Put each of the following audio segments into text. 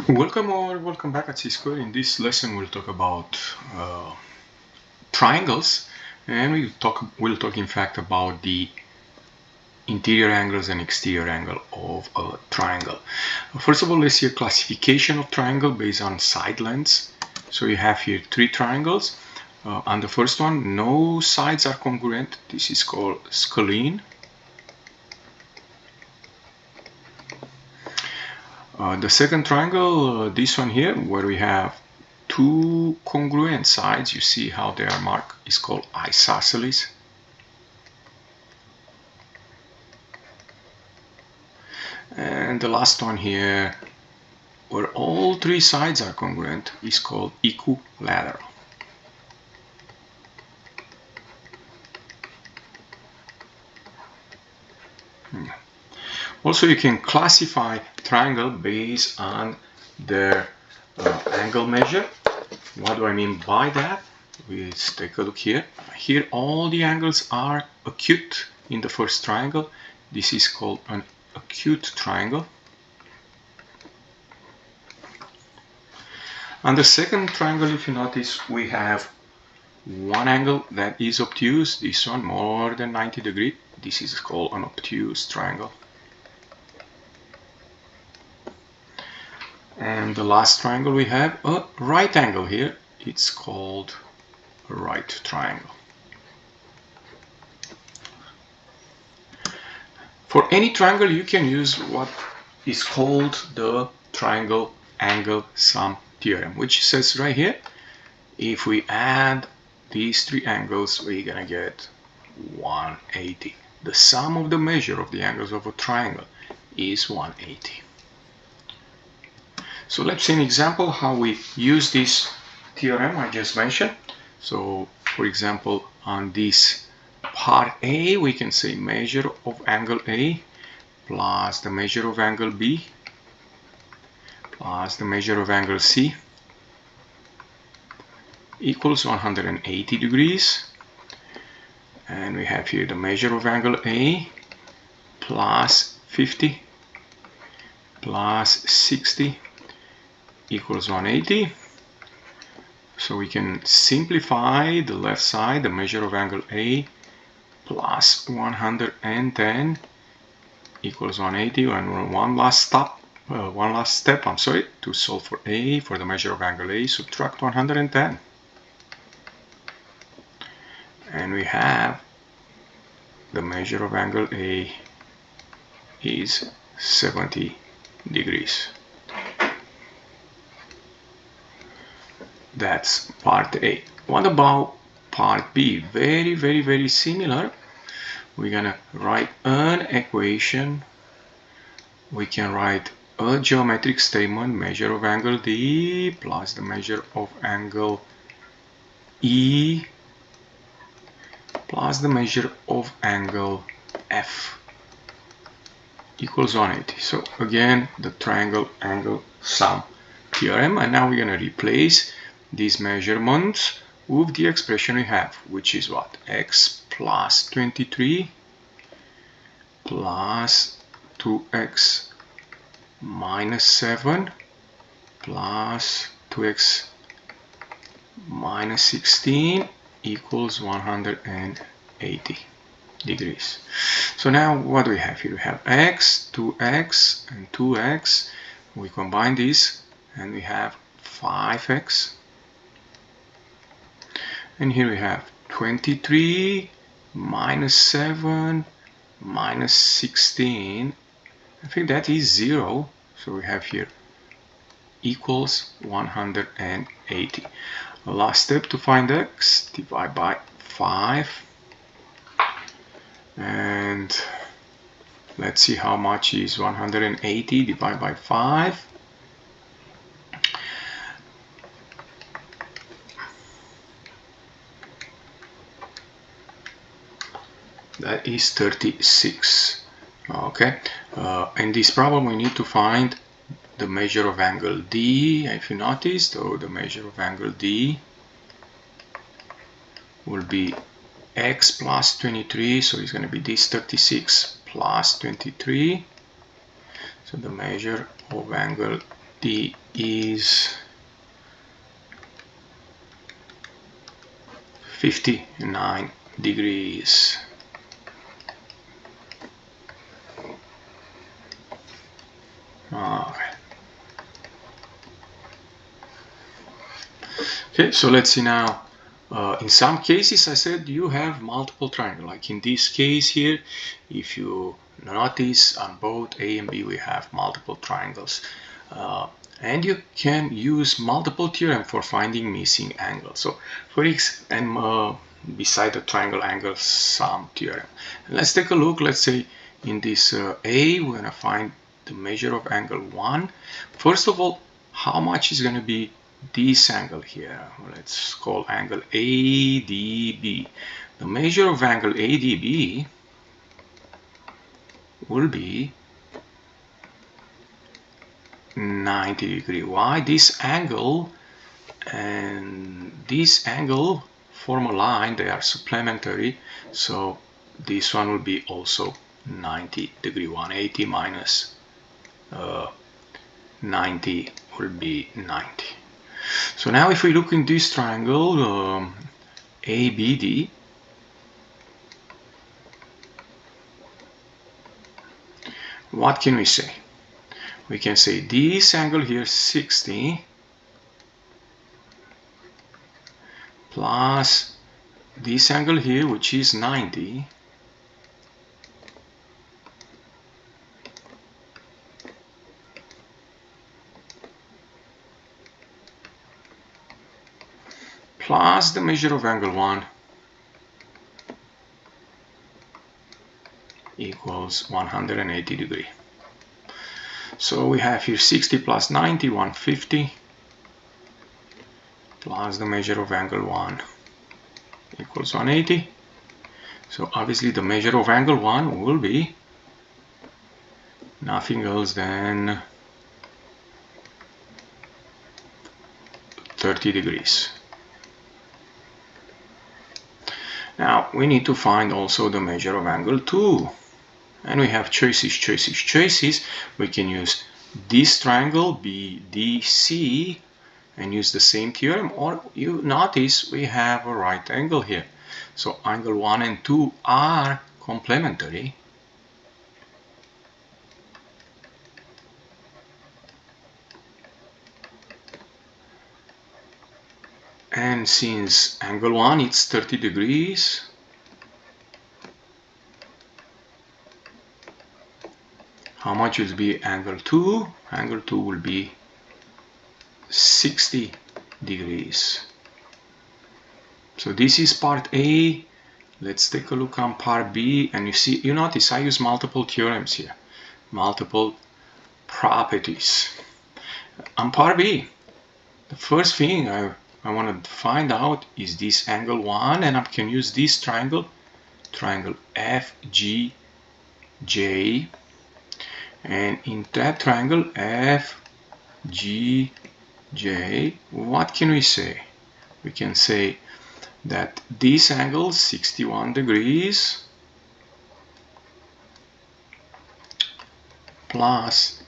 Welcome or welcome back at C-Square. In this lesson we'll talk about triangles, and we'll talk in fact about the interior angles and exterior angle of a triangle. First of all, let's see a classification of triangle based on side lengths. So you have here three triangles. On the first one, no sides are congruent. This is called scalene. The second triangle, this one here, where we have two congruent sides, you see how they are marked, is called isosceles. And the last one here, where all three sides are congruent, is called equilateral. Also, you can classify triangle based on their angle measure. What do I mean by that? Let's take a look here. Here all the angles are acute in the first triangle. This is called an acute triangle. On the second triangle, if you notice, we have one angle that is obtuse, this one more than 90 degrees. This is called an obtuse triangle. And the last triangle, we have a right angle here. It's called a right triangle. For any triangle, you can use what is called the triangle angle sum theorem, which says right here, if we add these three angles, we're gonna get 180. The sum of the measure of the angles of a triangle is 180. So let's see an example how we use this theorem I just mentioned. So for example, on this part A, we can say measure of angle A plus the measure of angle B plus the measure of angle C equals 180 degrees. And we have here the measure of angle A plus 50 plus 60 equals 180. So we can simplify the left side, the measure of angle A plus 110 equals 180, and one last step, to solve for A, for the measure of angle A, subtract 110. And we have the measure of angle A is 70 degrees. That's part A. What about part B? Very similar. We're gonna write an equation. We can write a geometric statement, measure of angle D plus the measure of angle E plus the measure of angle F equals 180. So again, the triangle angle sum theorem, and now we're gonna replace these measurements with the expression we have, which is what? X plus 23 plus 2x minus 7 plus 2x minus 16 equals 180 degrees. So now what do we have here? We have x, 2x, and 2x. We combine this and we have 5x. And here we have 23 minus 7 minus 16. I think that is 0. So we have here equals 180. The last step to find x, divide by 5. And let's see how much is 180 divided by 5. That is 36. Okay, in this problem we need to find the measure of angle D. If you noticed, so the measure of angle D will be x plus 23, so it's going to be this 36 plus 23. So the measure of angle D is 59 degrees. Okay, so let's see now. In some cases, I said you have multiple triangles. Like in this case here, if you notice on both A and B, we have multiple triangles. And you can use multiple theorems for finding missing angles. So, for example, beside the triangle angle sum theorem. Let's take a look. Let's say in this A, we're going to find the measure of angle 1. First of all, how much is going to be this angle here? Let's call angle ADB. The measure of angle ADB will be 90 degrees. Why? This angle and this angle form a line, they are supplementary, so this one will be also 90 degrees. 180 minus 90 will be 90. So now if we look in this triangle ABD, what can we say? We can say this angle here 60 plus this angle here, which is 90, plus the measure of angle 1 equals 180 degrees. So we have here 60 plus 90, 150, plus the measure of angle 1 equals 180. So obviously the measure of angle 1 will be nothing else than 30 degrees. Now we need to find also the measure of angle 2. And we have choices. We can use this triangle BDC and use the same theorem, or you notice we have a right angle here. So angle 1 and 2 are complementary. And since angle 1 is 30 degrees, how much will be angle 2? Angle 2 will be 60 degrees. So this is part A. Let's take a look on part B, and you notice I use multiple theorems here, multiple properties. On part B, the first thing I want to find out is this angle 1, and I can use this triangle FGJ. And in that triangle FGJ, what can we say? We can say that this angle 61 degrees plus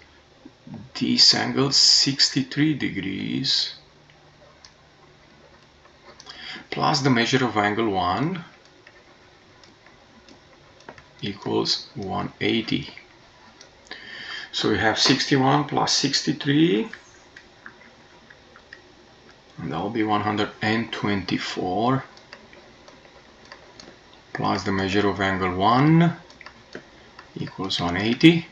this angle 63 degrees plus the measure of angle 1 equals 180. So we have 61 plus 63, and that will be 124, plus the measure of angle 1 equals 180.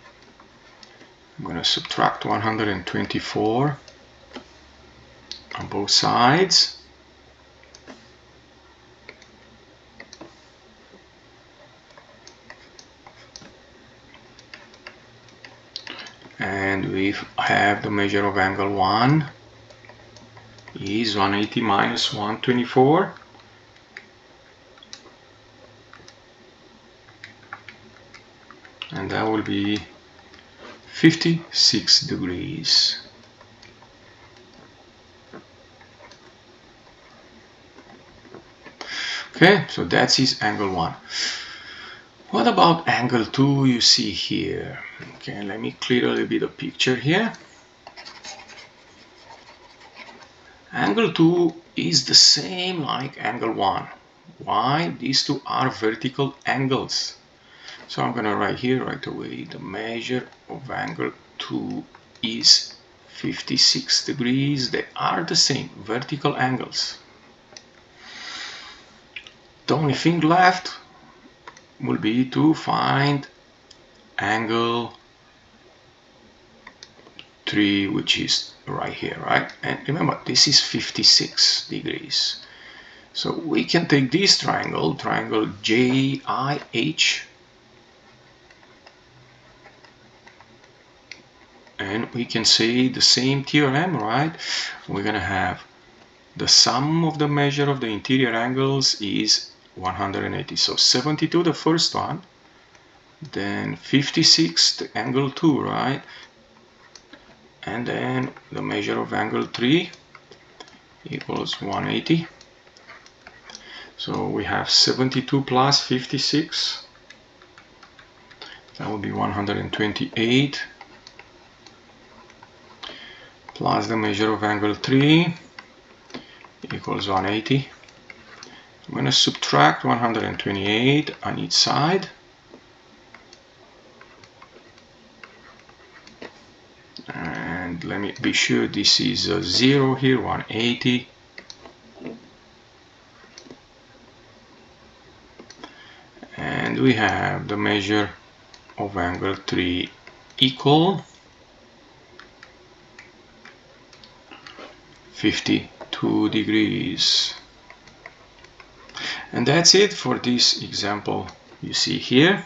I'm going to subtract 124 on both sides. And we have the measure of angle 1 is 180 minus 124. And that will be 56 degrees. Okay, so that's his angle 1. What about angle 2 you see here? Okay, let me clear a little bit of picture here. Angle 2 is the same like angle 1. Why? These two are vertical angles. So I'm going to write here right away, the measure of angle 2 is 56 degrees. They are the same, vertical angles. The only thing left will be to find angle 3, which is right here, right? And remember, this is 56 degrees. So we can take this triangle JIH, and we can say the same theorem, right? We're gonna have the sum of the measure of the interior angles is 180. So 72 the first one, then 56 the angle 2, right? And then the measure of angle 3 equals 180. So we have 72 plus 56, that will be 128, plus the measure of angle 3 equals 180. I'm going to subtract 128 on each side. And let me be sure this is a 0 here, 180. And we have the measure of angle 3 equal 52 degrees. And that's it for this example you see here.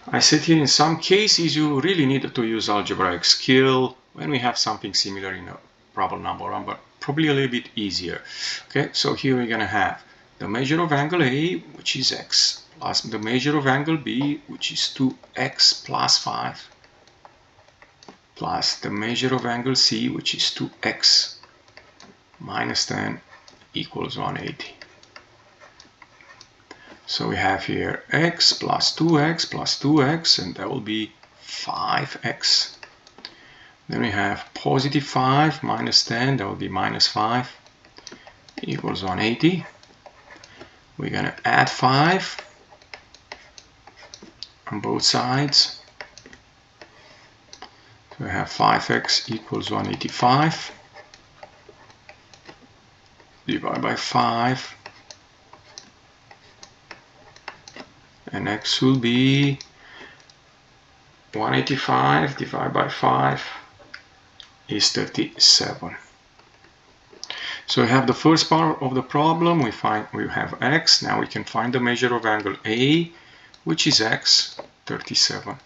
I said here in some cases you really need to use algebraic skill when we have something similar in a problem number 1, but probably a little bit easier. Okay, so here we're gonna have the measure of angle A, which is x, plus the measure of angle B, which is 2x plus 5, plus the measure of angle C, which is 2x minus 10 equals 180. So we have here x plus 2x, and that will be 5x. Then we have positive 5 minus 10, that will be minus 5, equals 180. We're going to add 5 on both sides. So we have 5x equals 185. Divide by 5. And x will be 185 divided by 5 is 37. So we have the first part of the problem. We have x. Now we can find the measure of angle A, which is x, 37.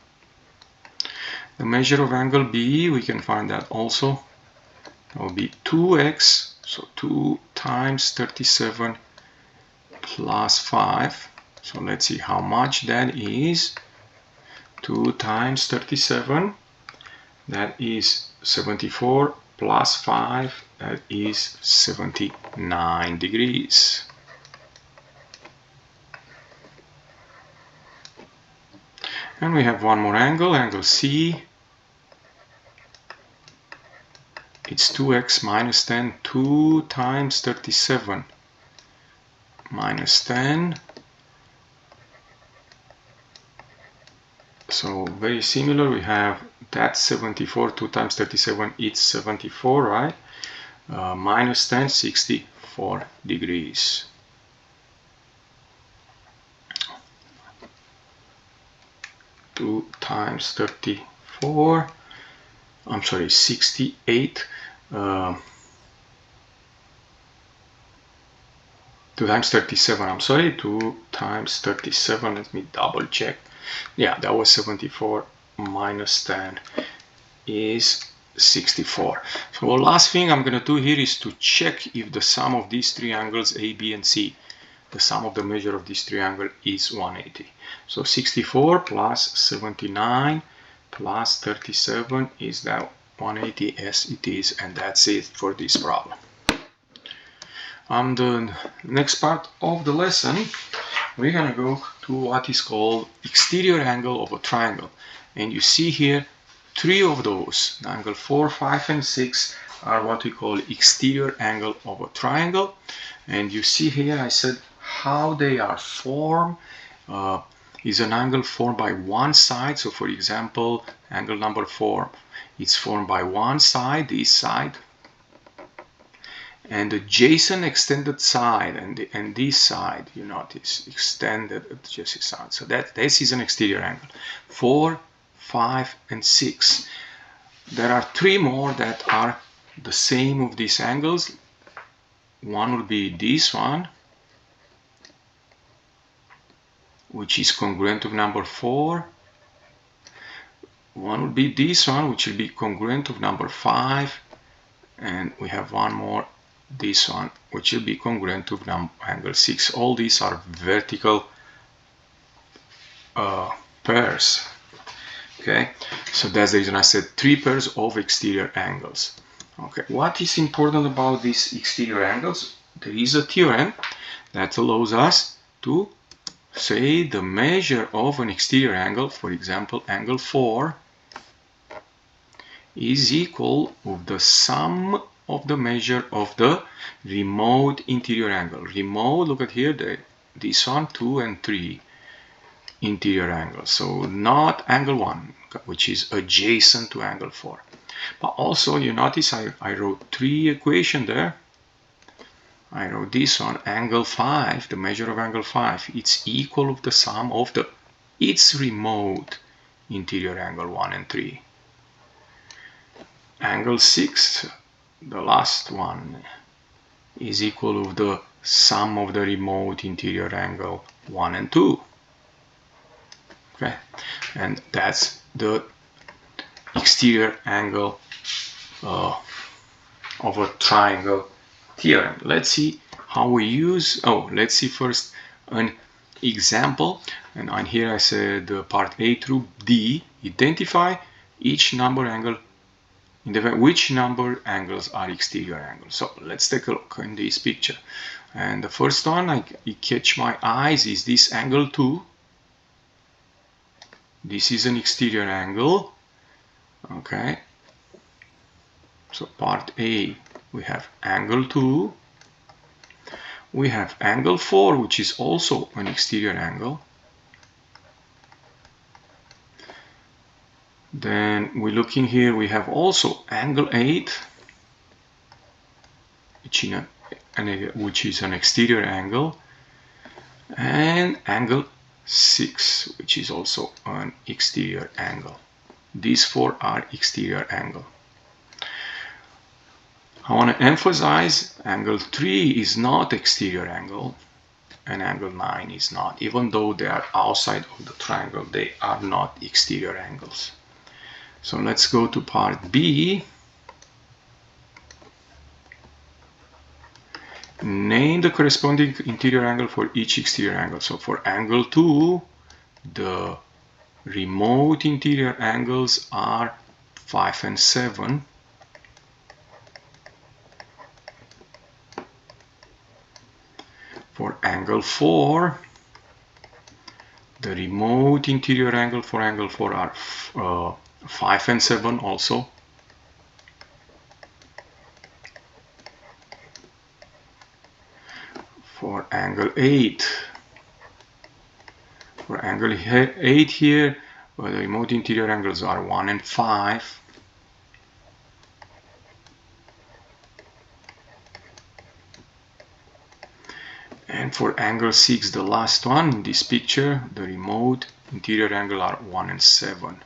The measure of angle B, we can find that also. That will be 2x, so 2 times 37 plus 5. So let's see how much that is. 2 times 37, that is 74, plus 5, that is 79 degrees. And we have one more angle, angle C. It's 2x minus 10, 2 times 37 minus 10. So very similar, we have that 74, 2 times 37, it's 74, right? Minus 10, 64 degrees. Two times 34, I'm sorry, 68. 2 times 37, I'm sorry, 2 times 37, let me double check. Yeah, that was 74 minus 10 is 64. So the last thing I'm going to do here is to check if the sum of these three angles A, B, and C, the sum of the measure of this triangle is 180. So 64 plus 79 plus 37 is that 180 as it is, and that's it for this problem. On the next part of the lesson, we're gonna go to what is called exterior angle of a triangle. And you see here three of those, angle 4, 5, and 6, are what we call exterior angle of a triangle. And you see here I said how they are formed. Is an angle formed by one side. So for example, angle number 4, it's formed by one side, this side, and adjacent extended side, and this side, you notice, extended adjacent side. So this is an exterior angle. 4, 5, and 6. There are three more that are the same of these angles. One will be this one, which is congruent to number 4. One will be this one, which will be congruent to number 5. And we have one more, this one, which will be congruent to angle 6. All these are vertical pairs. Okay, so that's the reason I said three pairs of exterior angles. Okay, what is important about these exterior angles? There is a theorem that allows us to say the measure of an exterior angle, for example, angle 4, is equal of the sum of the measure of the remote interior angle. Remote, look at here, this one, 2, and 3 interior angles. So not angle 1, which is adjacent to angle 4. But also you notice I wrote 3 equations there. I wrote this one, angle 5, the measure of angle 5, it's equal of the sum of its remote interior angle 1 and 3. Angle 6, the last one, is equal of the sum of the remote interior angle 1 and 2. Okay, and that's the exterior angle of a triangle theorem. Let's see how we use, let's see first an example. And on here I said part A through D, identify each number angle, which number angles are exterior angles. So let's take a look in this picture. And the first one I catch my eyes is this angle 2. This is an exterior angle. Okay, so part A, we have angle 2. We have angle 4, which is also an exterior angle. Then we look in here, we have also angle 8, which is an exterior angle, and angle 6, which is also an exterior angle. These 4 are exterior angle. I want to emphasize angle 3 is not exterior angle and angle 9 is not. Even though they are outside of the triangle, they are not exterior angles. So let's go to part B. Name the corresponding interior angle for each exterior angle. So for angle 2, the remote interior angles are 5 and 7. For angle 4, the remote interior angle for angle 4 are 5 and 7 also. For angle 8, for angle 8 here, the remote interior angles are 1 and 5. And for angle 6, the last one in this picture, the remote interior angle are 1 and 7.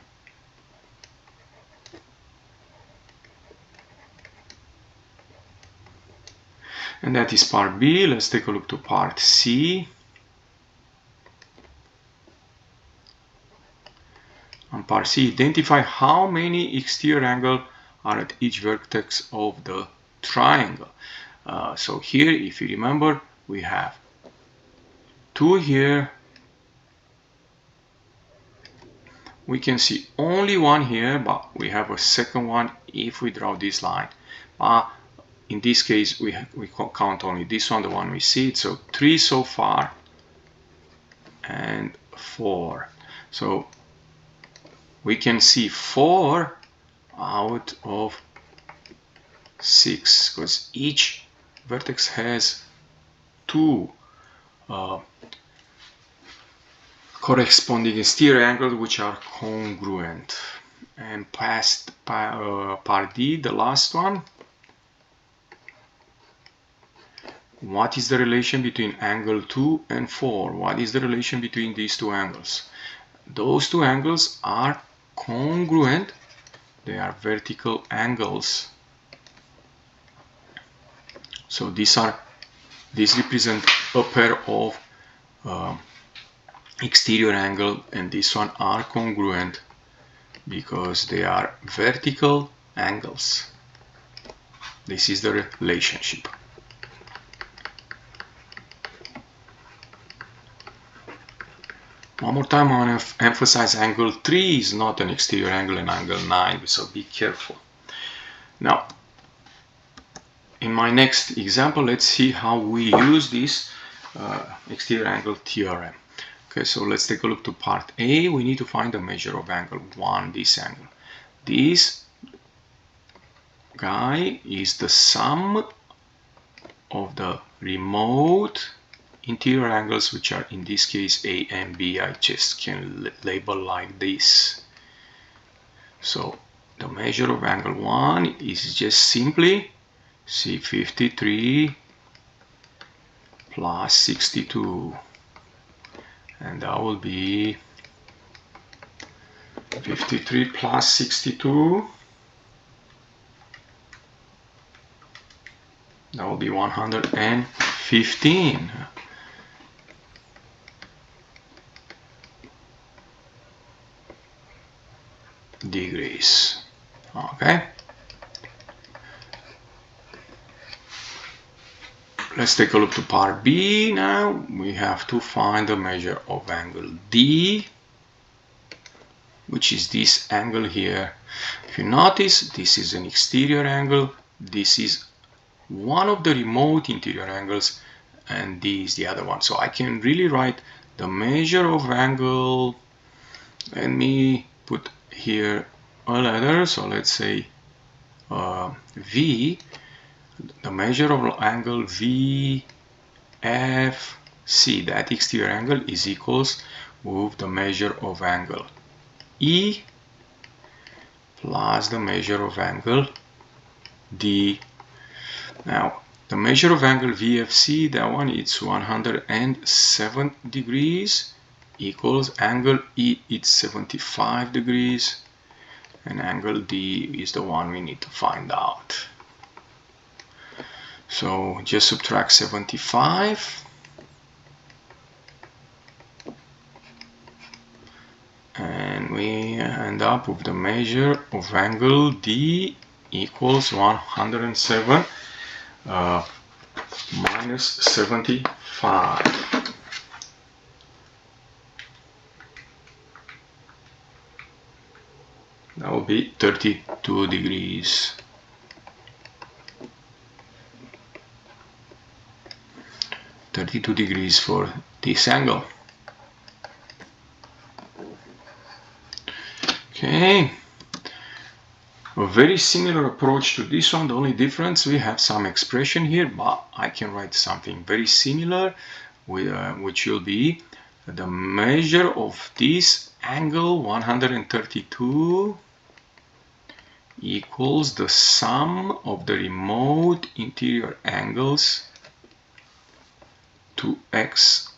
And that is part B. Let's take a look to part C. On part C, identify how many exterior angles are at each vertex of the triangle. So here, if you remember, we have 2 here. We can see only one here, but we have a second one if we draw this line. In this case, we count only this one, the one we see. So 3 so far and 4. So we can see 4 out of 6 because each vertex has 2 corresponding exterior angles which are congruent. And past part D, the last one, what is the relation between angle 2 and 4? What is the relation between these two angles? Those two angles are congruent, they are vertical angles. So these represent a pair of exterior angle, and this one are congruent because they are vertical angles. This is the relationship. One more time, I want to emphasize angle 3 is not an exterior angle and angle 9, so be careful. Now, in my next example, let's see how we use this exterior angle theorem. Okay, so let's take a look to part A. We need to find the measure of angle 1, this angle. This guy is the sum of the remote interior angles, which are in this case A and B. I just can label like this. So the measure of angle 1 is just simply C53 plus 62, and that will be 53 plus 62, that will be 115. Degrees. Okay, let's take a look to part B now. We have to find the measure of angle D, which is this angle here. If you notice, this is an exterior angle, this is one of the remote interior angles, and D is the other one. So I can really write the measure of angle. Let me put here a letter, so let's say V. The measure of angle VFC, that exterior angle, is equals with the measure of angle E plus the measure of angle D. Now the measure of angle VFC, that one, it's 107 degrees, equals angle E, it's 75 degrees, and angle D is the one we need to find out. So just subtract 75 and we end up with the measure of angle D equals 107 minus 75. That will be 32 degrees. 32 degrees for this angle. Okay, a very similar approach to this one. The only difference, we have some expression here, but I can write something very similar, which will be the measure of this angle 132 equals the sum of the remote interior angles 2x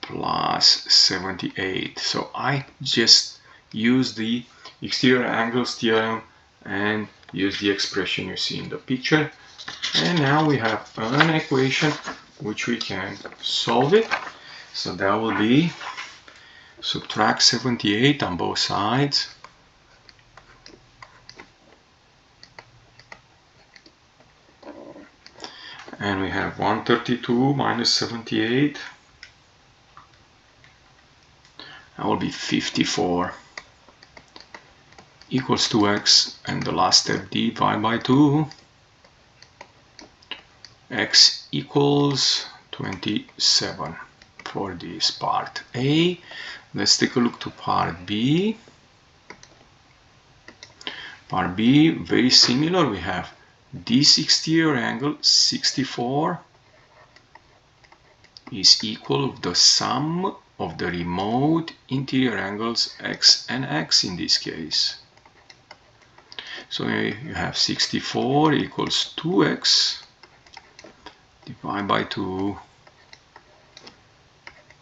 plus 78. So I just use the exterior angles theorem and use the expression you see in the picture, and now we have an equation which we can solve it. So that will be subtract 78 on both sides, and we have 132 minus 78, that will be 54, equals 2x, and the last step, divide by 2, x equals 27 for this part A. Let's take a look to part B. Part B, very similar. We have this exterior angle 64 is equal to the sum of the remote interior angles x and x in this case. So you have 64 equals 2x divided by 2,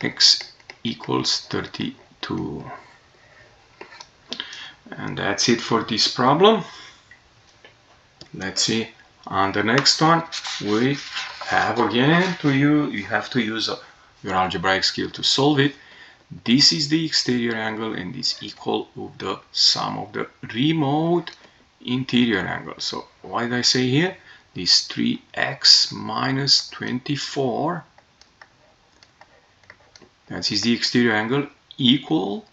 x equals 32. And that's it for this problem. Let's see on the next one. We have again you have to use your algebraic skill to solve it. This is the exterior angle and this equal to the sum of the remote interior angle. So what did I say here? This 3x minus 24, that is the exterior angle, equal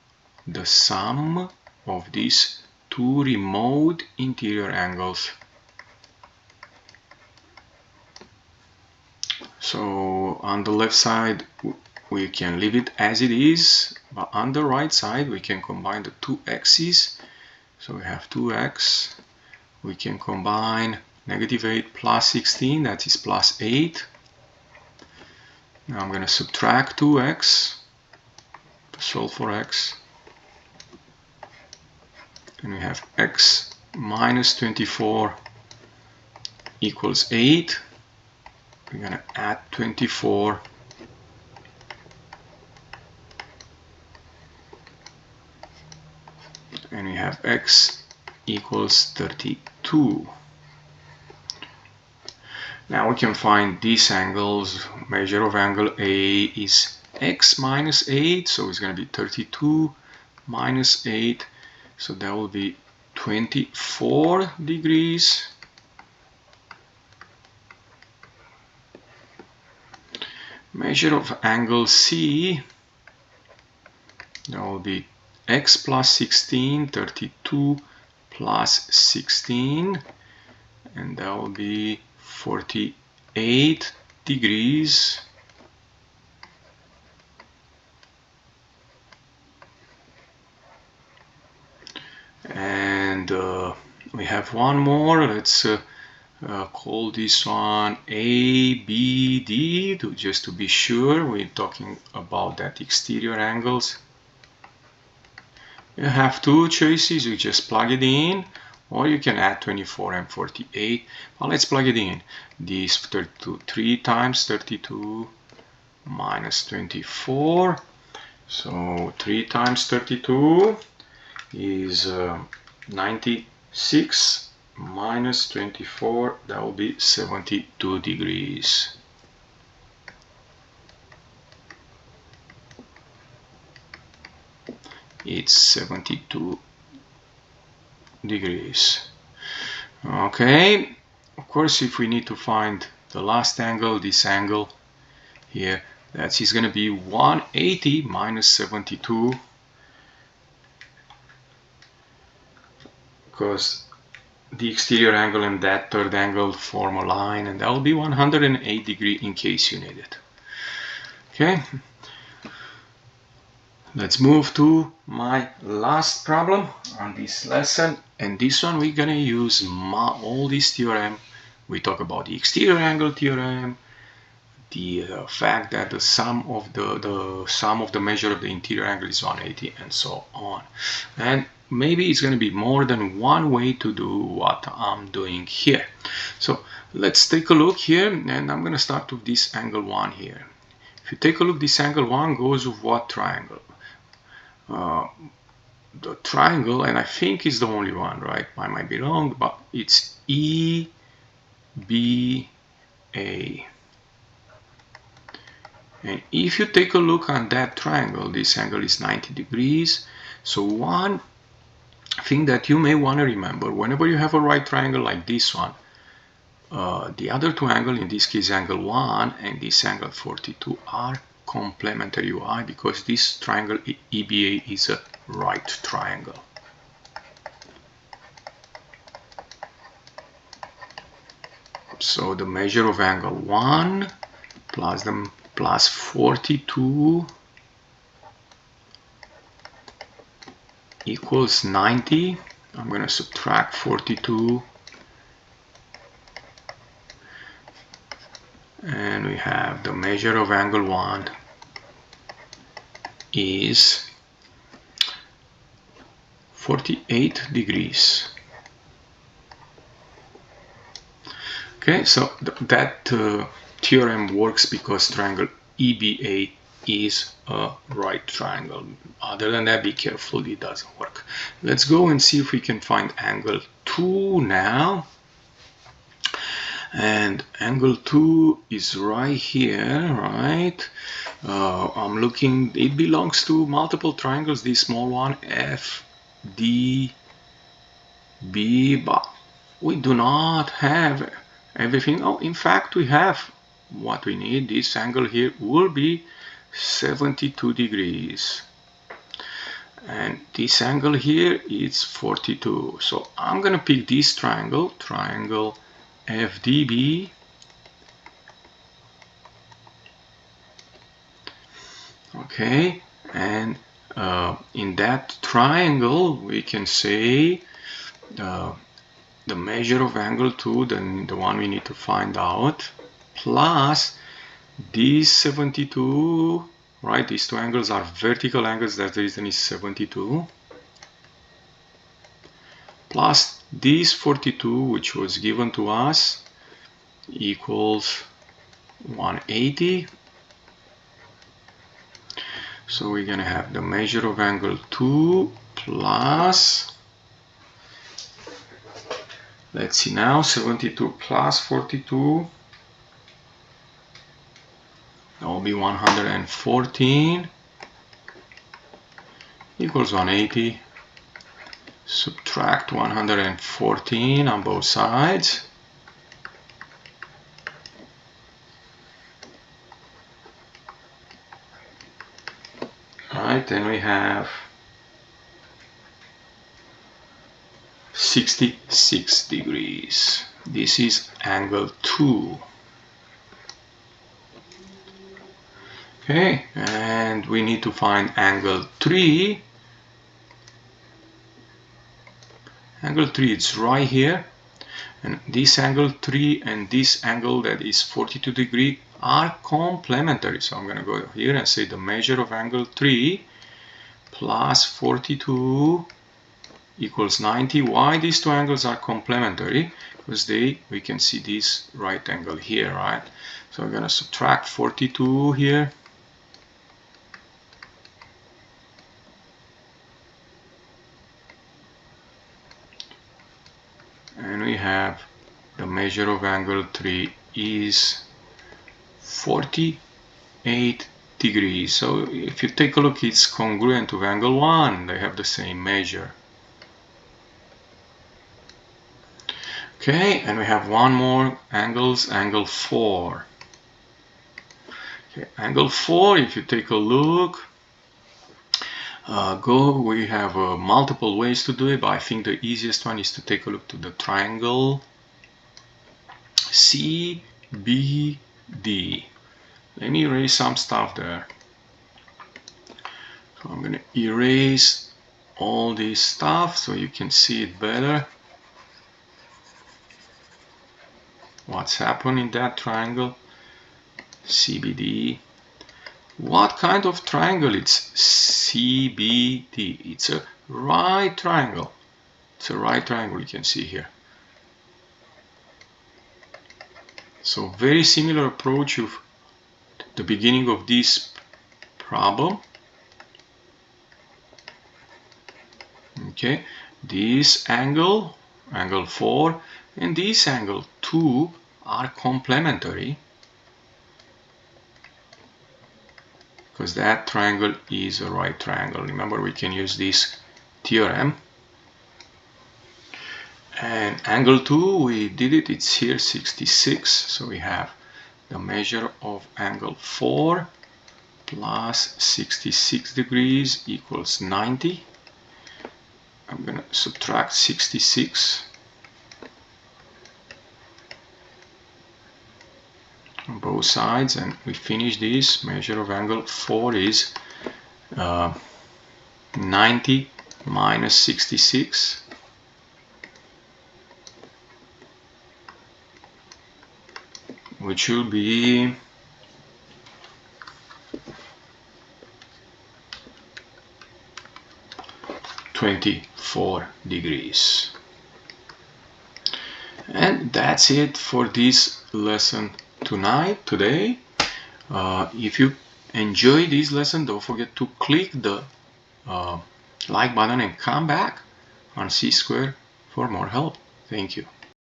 the sum of these two remote interior angles. So on the left side we can leave it as it is, but on the right side we can combine the two x's. So we have 2x, we can combine negative 8 plus 16, that is plus 8. Now I'm going to subtract 2x to solve for x. And we have x minus 24 equals 8. We're going to add 24. And we have x equals 32. Now we can find these angles. Measure of angle A is x minus 8, so it's going to be 32 minus 8, so that will be 24 degrees. Measure of angle C, that will be x plus 16, 32 plus 16, and that will be 48 degrees. And we have one more. Let's call this one ABD, just to be sure we're talking about that exterior angles. You have two choices. You just plug it in, or you can add 24 and 48. Well, let's plug it in. This 32, 3 times 32 minus 24. So 3 times 32 is 96 minus 24, that will be 72 degrees. It's 72 degrees. Okay, of course, if we need to find the last angle, this angle here, that is going to be 180 minus 72, because the exterior angle and that third angle form a line, and that will be 108 degrees in case you need it. Okay, let's move to my last problem on this lesson, and this one we're gonna use all this theorem. We talk about the exterior angle theorem, the fact that the sum of the measure of the interior angle is 180, and so on. And maybe it's going to be more than one way to do what I'm doing here. So let's take a look here, and I'm going to start with this angle 1 here. If you take a look, this angle 1 goes with what triangle? The triangle, and I think it's the only one, right? I might be wrong, but it's EBA. And if you take a look on that triangle, this angle is 90 degrees. So one thing that you may want to remember, whenever you have a right triangle like this one, the other two angles, in this case angle 1 and this angle 42, are complementary. Why? Because this triangle EBA is a right triangle. So the measure of angle 1 plus 42 equals 90. I'm going to subtract 42, and we have the measure of angle 1 is 48 degrees. Okay, so that theorem works because triangle EBA is a right triangle. Other than that, be careful, it doesn't work. Let's go and see if we can find angle 2 now. And angle 2 is right here, right? I'm looking, it belongs to multiple triangles, this small one, F, D, B, but we do not have everything. Oh, in fact, we have what we need. This angle here will be 72 degrees. And this angle here is 42. So I'm going to pick this triangle, triangle FDB. Okay, and in that triangle we can say the measure of angle 2, the one we need to find out, plus these 72, right? These two angles are vertical angles, that's the reason it's 72, plus this 42, which was given to us, equals 180. So we're going to have the measure of angle 2 plus, let's see now, 72 plus 42, that will be 114, equals 180. Subtract 114 on both sides. Alright, then we have 66 degrees. This is angle 2. Okay, and we need to find angle 3. Angle 3 is right here, and this angle 3 and this angle that is 42 degrees are complementary. So I'm going to go here and say the measure of angle 3 plus 42 equals 90. Why these two angles are complementary? Because we can see this right angle here, right? So we're going to subtract 42 here. And we have the measure of angle 3 is 48 degrees. So if you take a look, it's congruent to angle 1. They have the same measure. Okay, and we have one more angles, angle 4. Okay, angle 4, if you take a look, we have multiple ways to do it, but I think the easiest one is to take a look to the triangle CBD. Let me erase some stuff there. So I'm going to erase all this stuff so you can see it better. What's happened in that triangle? CBD. What kind of triangle? It's CBD. It's a right triangle. It's a right triangle, you can see here. So very similar approach of the beginning of this problem. Okay, this angle, angle 4, and this angle 2 are complementary because that triangle is a right triangle. Remember, we can use this theorem. And angle 2, we did it, it's here 66, so we have the measure of angle 4 plus 66 degrees equals 90. I'm going to subtract 66 on both sides, and we finish this. Measure of angle 4 is 90 minus 66. which will be 24 degrees. And that's it for this lesson today. If you enjoy this lesson, don't forget to click the like button and come back on C-Square for more help. Thank you.